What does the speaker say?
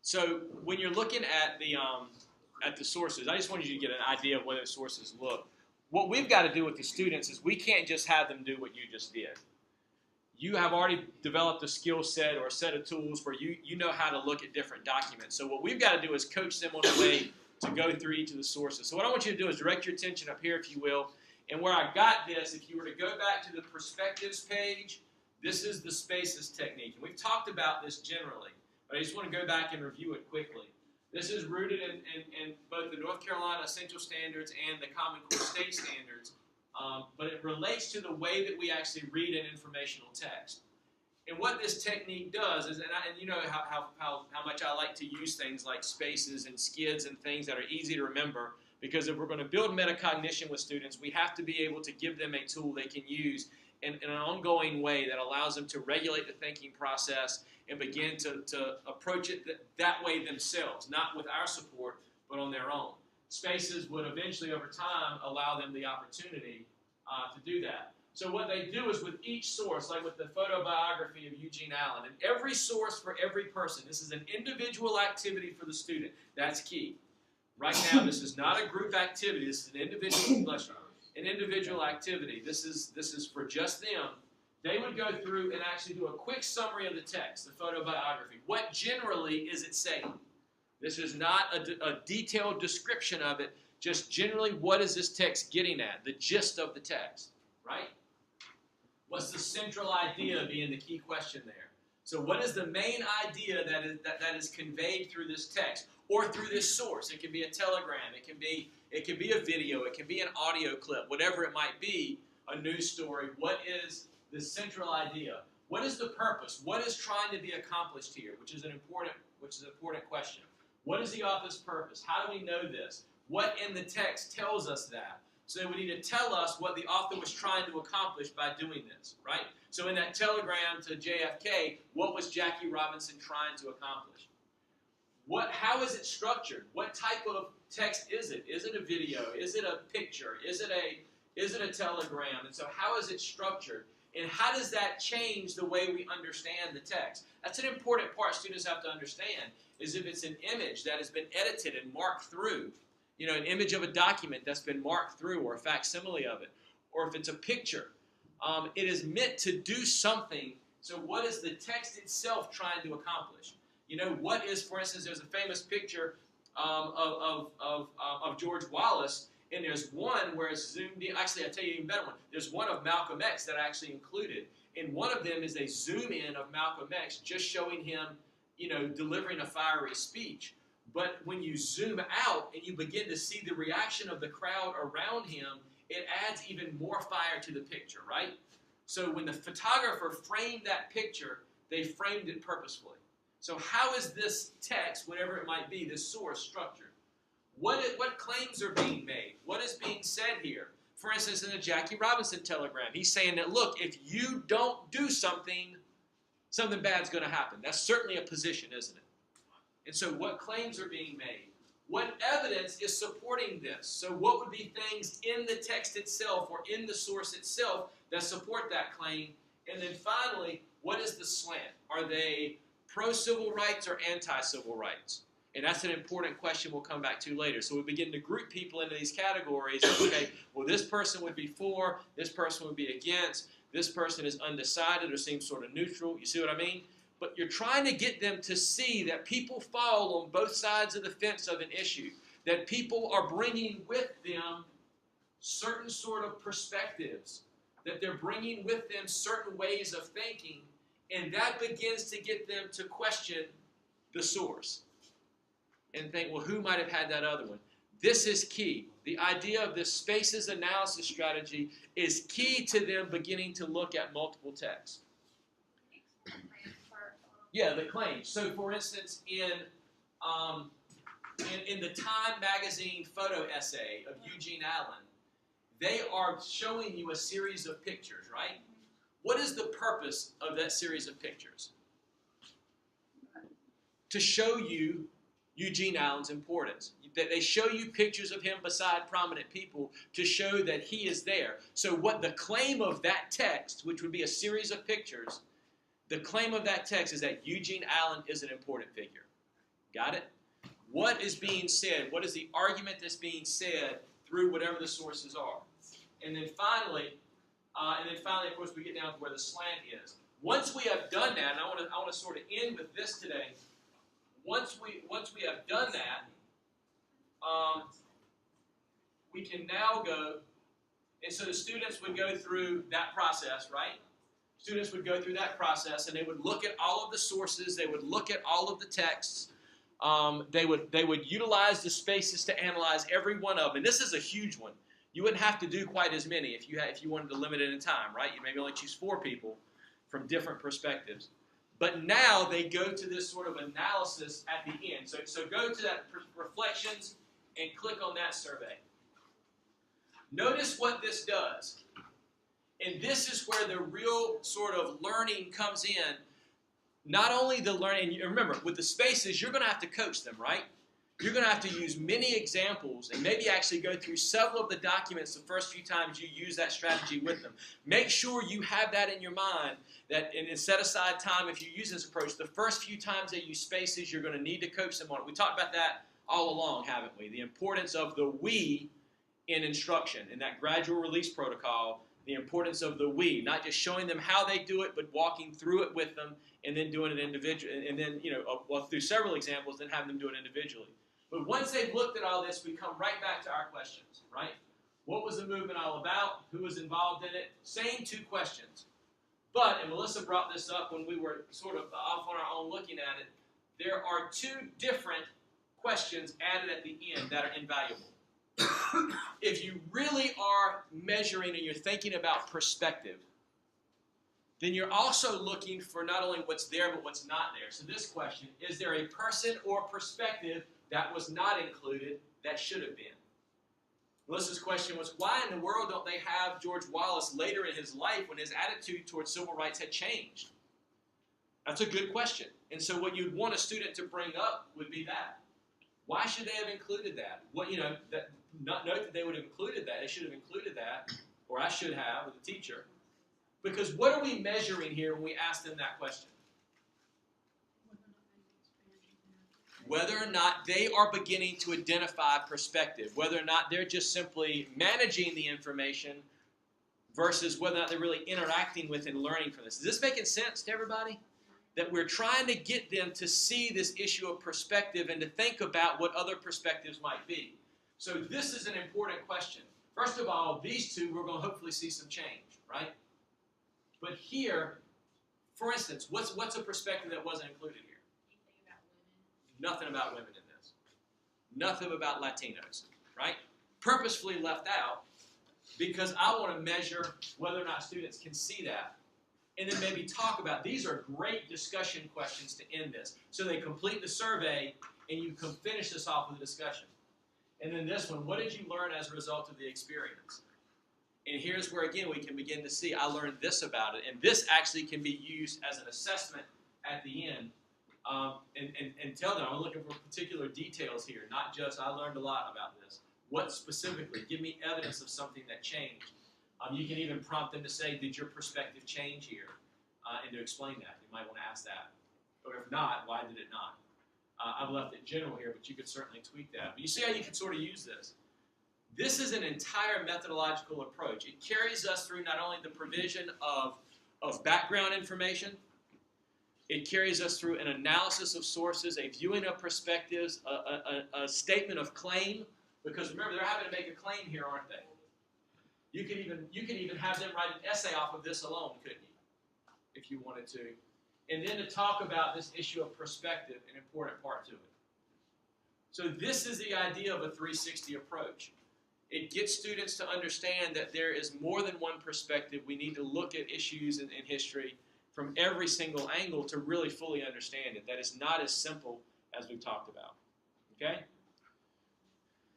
So when you're looking at the sources, I just wanted you to get an idea of where the sources look. What we've got to do with the students is we can't just have them do what you just did. You have already developed a skill set or a set of tools where you know how to look at different documents. So what we've got to do is coach them on the way to go through each of the sources. So what I want you to do is direct your attention up here, if you will. And where I got this, if you were to go back to the perspectives page, this is the spaces technique. And we've talked about this generally, but I just want to go back and review it quickly. This is rooted in both the North Carolina Essential Standards and the Common Core State Standards, but it relates to the way that we actually read an informational text. And what this technique does is, and you know how much I like to use things like spaces and skids and things that are easy to remember, because if we're going to build metacognition with students, we have to be able to give them a tool they can use in an ongoing way that allows them to regulate the thinking process and begin to approach it that way themselves, not with our support, but on their own. Spaces would eventually, over time, allow them the opportunity to do that. So what they do is with each source, like with the photobiography of Eugene Allen, and every source for every person, this is an individual activity for the student. That's key. Right now, this is not a group activity. This is an individual activity. This is for just them. They would go through and actually do a quick summary of the text, the photobiography. What generally is it saying? This is not a detailed description of it, just generally what is this text getting at, the gist of the text, right? What's the central idea being the key question there? So what is the main idea that is conveyed through this text or through this source? It can be a telegram, it can be a video, it can be an audio clip, whatever it might be, a news story. What is the central idea? What is the purpose? What is trying to be accomplished here? Which is an important question. What is the author's purpose? How do we know this? What in the text tells us that? So they would need to tell us what the author was trying to accomplish by doing this, right? So in that telegram to JFK, what was Jackie Robinson trying to accomplish? How is it structured? What type of text is it? Is it a video? Is it a picture? Is it a telegram? And so how is it structured? And how does that change the way we understand the text? That's an important part students have to understand, is if it's an image that has been edited and marked through, you know, an image of a document that's been marked through, or a facsimile of it, or if it's a picture, it is meant to do something. So what is the text itself trying to accomplish? You know, what is, for instance, there's a famous picture of George Wallace, and there's one where it's zoomed in. Actually, I'll tell you an even better one. There's one of Malcolm X that I actually included. And one of them is a zoom in of Malcolm X, just showing him, you know, delivering a fiery speech. But when you zoom out and you begin to see the reaction of the crowd around him, it adds even more fire to the picture, right? So when the photographer framed that picture, they framed it purposefully. So how is this text, whatever it might be, this source, structured? What claims are being made? What is being said here? For instance, in the Jackie Robinson telegram, he's saying that, look, if you don't do something, something bad's going to happen. That's certainly a position, isn't it? And so what claims are being made? What evidence is supporting this? So what would be things in the text itself or in the source itself that support that claim? And then finally, what is the slant? Are they pro-civil rights or anti-civil rights? And that's an important question we'll come back to later. So we begin to group people into these categories. Okay, well, this person would be for, this person would be against, this person is undecided or seems sort of neutral. You see what I mean? But you're trying to get them to see that people fall on both sides of the fence of an issue, that people are bringing with them certain sort of perspectives, that they're bringing with them certain ways of thinking, and that begins to get them to question the source and think, well, who might have had that other one? This is key. The idea of this spaces analysis strategy is key to them beginning to look at multiple texts. Yeah, the claims. So, for instance, in the Time magazine photo essay of Eugene Allen, they are showing you a series of pictures, right? What is the purpose of that series of pictures? To show you Eugene Allen's importance. That they show you pictures of him beside prominent people to show that he is there. So what the claim of that text, which would be a series of pictures, the claim of that text is that Eugene Allen is an important figure. Got it? What is being said? What is the argument that's being said through whatever the sources are? And then finally, of course, we get down to where the slant is. Once we have done that, and I want to sort of end with this today. Once we have done that, we can now go, and so the students would go through that process, right? Students would go through that process, and they would look at all of the sources. They would look at all of the texts. They would utilize the spaces to analyze every one of them. And this is a huge one. You wouldn't have to do quite as many if you wanted to limit it in time, right? You maybe only choose 4 people from different perspectives. But now they go to this sort of analysis at the end. So go to that reflections and click on that survey. Notice what this does. And this is where the real sort of learning comes in. Not only the learning, and remember, with the spaces, you're going to have to coach them, right? You're going to have to use many examples and maybe actually go through several of the documents the first few times you use that strategy with them. Make sure you have that in your mind, that and set aside time if you use this approach. The first few times they use spaces, you're going to need to coach them on it. We talked about that all along, haven't we? The importance of the we in instruction, in that gradual release protocol, the importance of the we, not just showing them how they do it, but walking through it with them and then doing it individually, and then, through several examples, then having them do it individually. But once they've looked at all this, we come right back to our questions, right? What was the movement all about? Who was involved in it? Same 2 questions. But, and Melissa brought this up when we were sort of off on our own looking at it, there are 2 different questions added at the end that are invaluable. If you really are measuring and you're thinking about perspective, then you're also looking for not only what's there, but what's not there. So this question, is there a person or perspective that was not included that should have been? Melissa's question was, why in the world don't they have George Wallace later in his life when his attitude towards civil rights had changed? That's a good question. And so what you'd want a student to bring up would be that. Why should they have included that? Note that they would have included that. They should have included that, or I should have, as a teacher. Because what are we measuring here when we ask them that question? Whether or not they are beginning to identify perspective, whether or not they're just simply managing the information versus whether or not they're really interacting with and learning from this. Is this making sense to everybody? That we're trying to get them to see this issue of perspective and to think about what other perspectives might be. So this is an important question. First of all, these 2, we're going to hopefully see some change, right? But here, for instance, what's a perspective that wasn't included here? Nothing about women in this. Nothing about Latinos, right? Purposefully left out because I want to measure whether or not students can see that. And then maybe talk about, these are great discussion questions to end this. So they complete the survey and you can finish this off with a discussion. And then this one, what did you learn as a result of the experience? And here's where, again, we can begin to see, I learned this about it. And this actually can be used as an assessment at the end. And tell them, I'm looking for particular details here, not just, I learned a lot about this. What specifically? Give me evidence of something that changed. You can even prompt them to say, did your perspective change here? And to explain that. You might want to ask that. Or if not, why did it not? I've left it general here, but you could certainly tweak that. But you see how you can sort of use this. This is an entire methodological approach. It carries us through not only the provision of background information, it carries us through an analysis of sources, a viewing of perspectives, a statement of claim, because remember, they're having to make a claim here, aren't they? You could even have them write an essay off of this alone, couldn't you? If you wanted to. And then to talk about this issue of perspective, an important part to it. So this is the idea of a 360 approach. It gets students to understand that there is more than one perspective. We need to look at issues in history from every single angle to really fully understand it. That is not as simple as we've talked about. Okay?